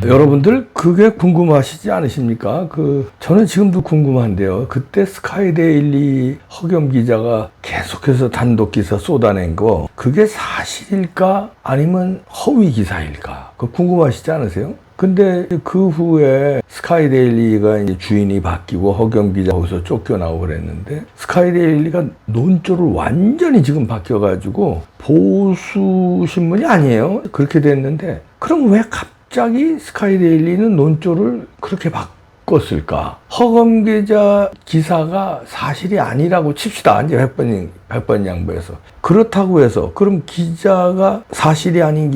여러분들 그게 궁금하시지 않으십니까? 저는 지금도 궁금한데요. 그때 스카이데일리 허겸 기자가 계속해서 단독 기사 쏟아낸 거 그게 사실일까 아니면 허위 기사일까? 그거 궁금하시지 않으세요? 근데 그 후에 스카이데일리가 이제 주인이 바뀌고 허겸 기자 거기서 쫓겨나고 그랬는데 스카이데일리가 논조를 완전히 지금 바뀌어가지고 보수 신문이 아니에요. 그렇게 됐는데 그럼 왜 갑자기 스카이데일리는 논조를 그렇게 바꿨을까? 허검 기자 기사가 사실이 아니라고 칩시다. 이제 100번 양보해서. 그렇다고 해서 그럼 기자가 사실이 아닌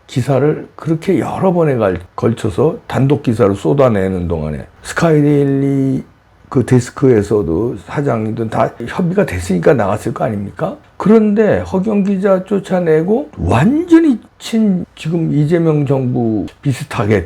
기사를 그렇게 여러 번에 걸쳐서 단독 기사를 쏟아내는 동안에 스카이데일리 그 데스크에서도 사장님들 다 협의가 됐으니까 나갔을 거 아닙니까? 그런데 허경 기자 쫓아내고 완전히 지금 이재명 정부 비슷하게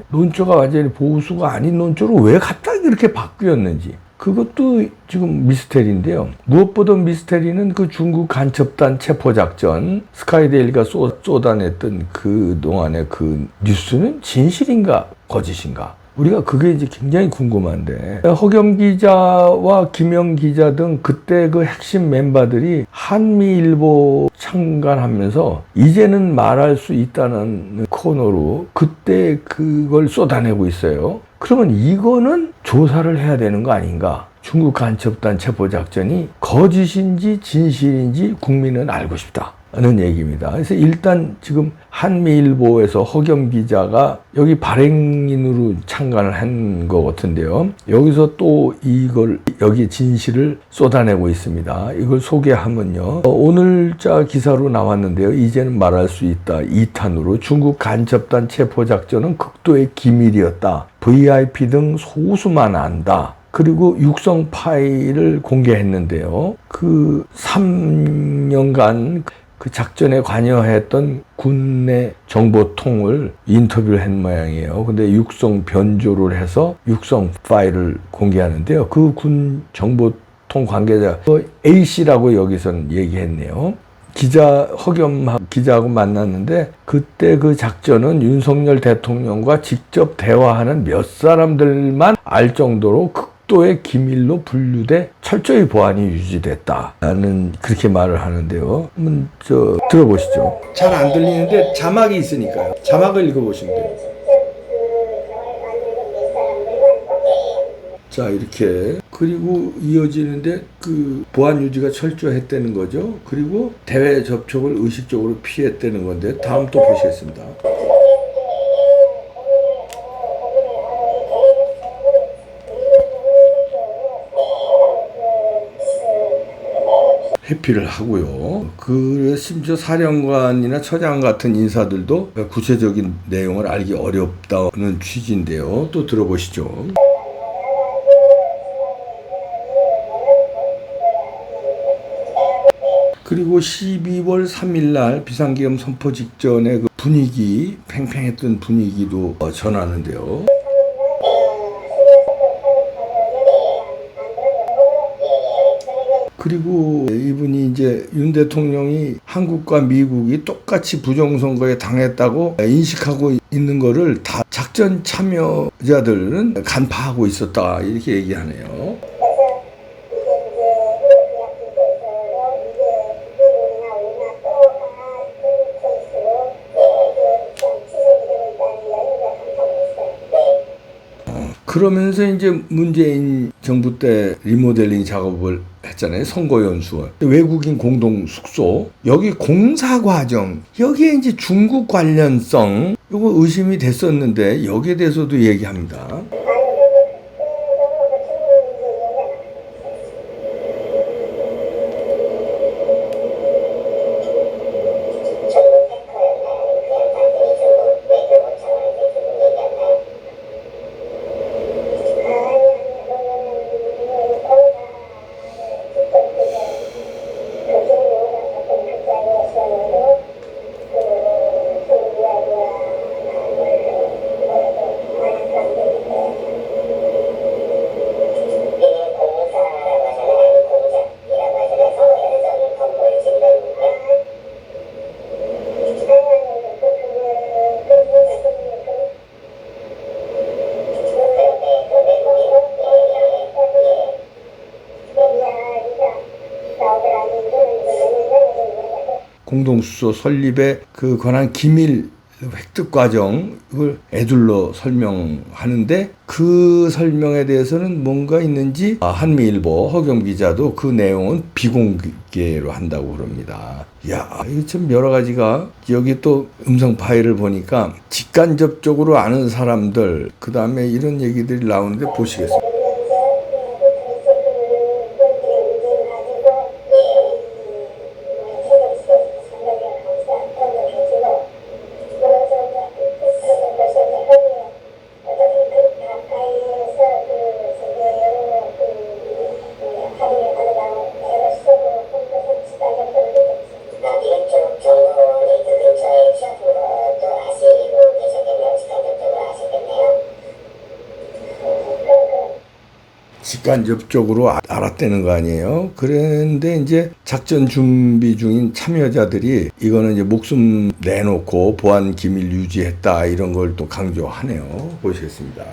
논조가 완전히 보수가 아닌 논조로 왜 갑자기 이렇게 바뀌었는지 그것도 지금 미스테리인데요. 무엇보다 미스테리는 그 중국 간첩단 체포작전 스카이데일리가 쏟아냈던 그 동안의 그 뉴스는 진실인가 거짓인가? 우리가 그게 이제 굉장히 궁금한데 허겸 기자와 김영 기자 등 그때 그 핵심 멤버들이 한미일보 창간하면서 이제는 말할 수 있다는 코너로 그때 그걸 쏟아내고 있어요. 그러면 이거는 조사를 해야 되는 거 아닌가? 중국 간첩단 체포작전이 거짓인지 진실인지 국민은 알고 싶다. 는 얘기입니다. 그래서 일단 지금 한미일보에서 허겸 기자가 여기 발행인으로 창간을 한 것 같은데요. 여기서 또 여기 진실을 쏟아내고 있습니다. 이걸 소개하면요. 오늘자 기사로 나왔는데요. 이제는 말할 수 있다. 2탄으로 중국 간첩단 체포작전은 극도의 기밀이었다. VIP 등 소수만 안다. 그리고 육성 파일을 공개했는데요. 그 3년간 그 작전에 관여했던 군내 정보통을 인터뷰를 한 모양이에요. 근데 육성 변조를 해서 육성 파일을 공개하는데요. 그 군 정보통 관계자 A씨라고 여기선 얘기했네요. 허겸 기자하고 만났는데 그때 그 작전은 윤석열 대통령과 직접 대화하는 몇 사람들만 알 정도로 극도의 기밀로 분류돼 철저히 보안이 유지됐다라는 그렇게 말을 하는데요. 한번 들어보시죠. 잘 안 들리는데 자막이 있으니까요. 자막을 읽어보시면 돼요. 자, 이렇게 그리고 이어지는데 그 보안 유지가 철저했다는 거죠. 그리고 대외 접촉을 의식적으로 피했다는 건데 다음 또 보시겠습니다. 회피를 하고요. 그래서 심지어 사령관이나 처장 같은 인사들도 구체적인 내용을 알기 어렵다는 취지인데요. 또 들어보시죠. 그리고 12월 3일 날 비상계엄 선포 직전에 그 분위기, 팽팽했던 분위기도 전하는데요. 그리고 이분이 이제 윤 대통령이 한국과 미국이 똑같이 부정선거에 당했다고 인식하고 있는 거를 다 작전 참여자들은 간파하고 있었다 이렇게 얘기하네요. 그러면서 이제 문재인 정부 때 리모델링 작업을 했잖아요. 선거연수원. 외국인 공동 숙소. 여기 공사 과정. 여기에 이제 중국 관련성. 이거 의심이 됐었는데 여기에 대해서도 얘기합니다. 공동수소 설립에 그 관한 기밀 획득 과정을 애둘러 설명하는데 그 설명에 대해서는 뭔가 있는지 한미일보 허겸 기자도 그 내용은 비공개로 한다고 그럽니다. 이야, 이거 참 여러 가지가 여기 또 음성 파일을 보니까 직간접적으로 아는 사람들 그 다음에 이런 얘기들이 나오는데 보시겠습니다. 직간접적으로 알았다는 거 아니에요. 그런데 이제 작전 준비 중인 참여자들이 이거는 이제 목숨 내놓고 보안 기밀 유지했다 이런 걸 또 강조하네요. 보시겠습니다.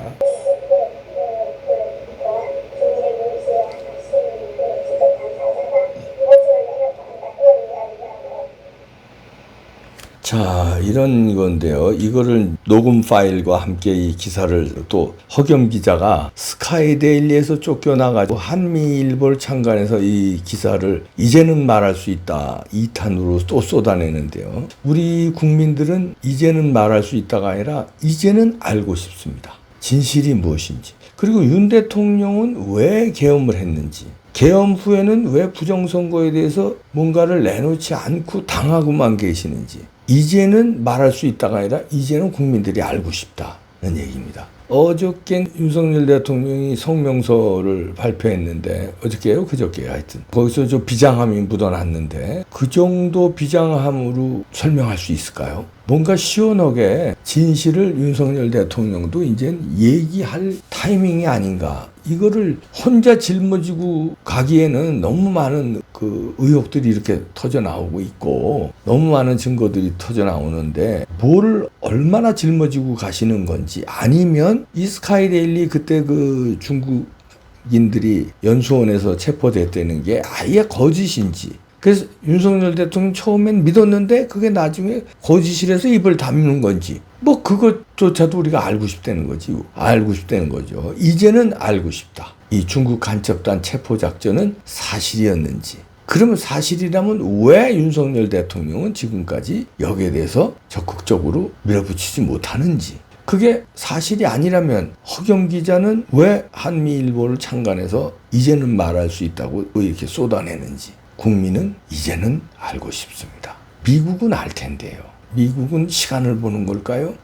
자, 이런 건데요. 이거를 녹음 파일과 함께 이 기사를 또 허겸 기자가 스카이데일리에서 쫓겨나가지고 한미일보를 창간해서 이 기사를 이제는 말할 수 있다 2탄으로 또 쏟아내는데요. 우리 국민들은 이제는 말할 수 있다가 아니라 이제는 알고 싶습니다. 진실이 무엇인지. 그리고 윤 대통령은 왜 계엄을 했는지. 계엄 후에는 왜 부정선거에 대해서 뭔가를 내놓지 않고 당하고만 계시는지. 이제는 말할 수 있다가 아니라 이제는 국민들이 알고 싶다는 얘기입니다. 어저께 윤석열 대통령이 성명서를 발표했는데 어저께요? 그저께요? 하여튼 거기서 저 비장함이 묻어났는데 그 정도 비장함으로 설명할 수 있을까요? 뭔가 시원하게 진실을 윤석열 대통령도 이제 얘기할 타이밍이 아닌가. 이거를 혼자 짊어지고 가기에는 너무 많은 그 의혹들이 이렇게 터져 나오고 있고 너무 많은 증거들이 터져 나오는데 뭘 얼마나 짊어지고 가시는 건지 아니면 이 스카이데일리 그때 그 중국인들이 연수원에서 체포됐다는 게 아예 거짓인지 그래서 윤석열 대통령 처음엔 믿었는데 그게 나중에 거짓이라서 입을 다무는 건지 뭐 그것조차도 우리가 알고 싶다는 거지. 알고 싶다는 거죠. 이제는 알고 싶다. 이 중국 간첩단 체포작전은 사실이었는지. 그러면 사실이라면 왜 윤석열 대통령은 지금까지 여기에 대해서 적극적으로 밀어붙이지 못하는지. 그게 사실이 아니라면 허겸 기자는 왜 한미일보를 창간해서 이제는 말할 수 있다고 이렇게 쏟아내는지. 국민은 이제는 알고 싶습니다. 미국은 알 텐데요. 미국은 시간을 보는 걸까요?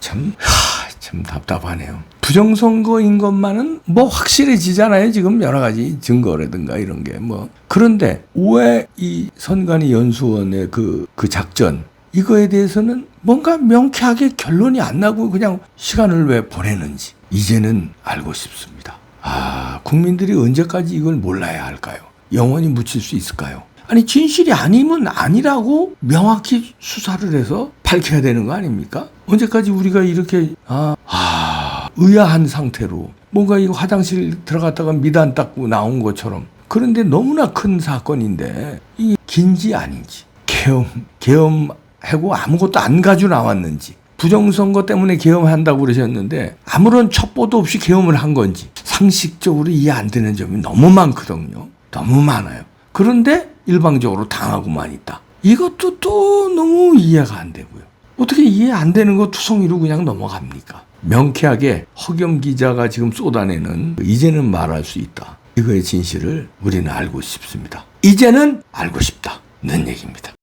참 답답하네요. 부정선거인 것만은 뭐 확실해지잖아요. 지금 여러 가지 증거라든가 이런 게 뭐. 그런데 왜 이 선관위 연수원의 그 작전 이거에 대해서는 뭔가 명쾌하게 결론이 안 나고 그냥 시간을 왜 보내는지 이제는 알고 싶습니다. 국민들이 언제까지 이걸 몰라야 할까요? 영원히 묻힐 수 있을까요? 아니 진실이 아니면 아니라고 명확히 수사를 해서 밝혀야 되는 거 아닙니까? 언제까지 우리가 이렇게 의아한 상태로 뭔가 이거 화장실 들어갔다가 미단 닦고 나온 것처럼 그런데 너무나 큰 사건인데 이게 긴지 아닌지 계엄하고 아무것도 안 가지고 나왔는지 부정선거 때문에 계엄한다고 그러셨는데 아무런 첩보도 없이 계엄을 한 건지 상식적으로 이해 안 되는 점이 너무 많거든요. 너무 많아요. 그런데 일방적으로 당하고만 있다. 이것도 또 너무 이해가 안 되고요. 어떻게 이해 안 되는 거 투성이로 그냥 넘어갑니까? 명쾌하게 허겸 기자가 지금 쏟아내는 이제는 말할 수 있다. 이거의 진실을 우리는 알고 싶습니다. 이제는 알고 싶다는 얘기입니다.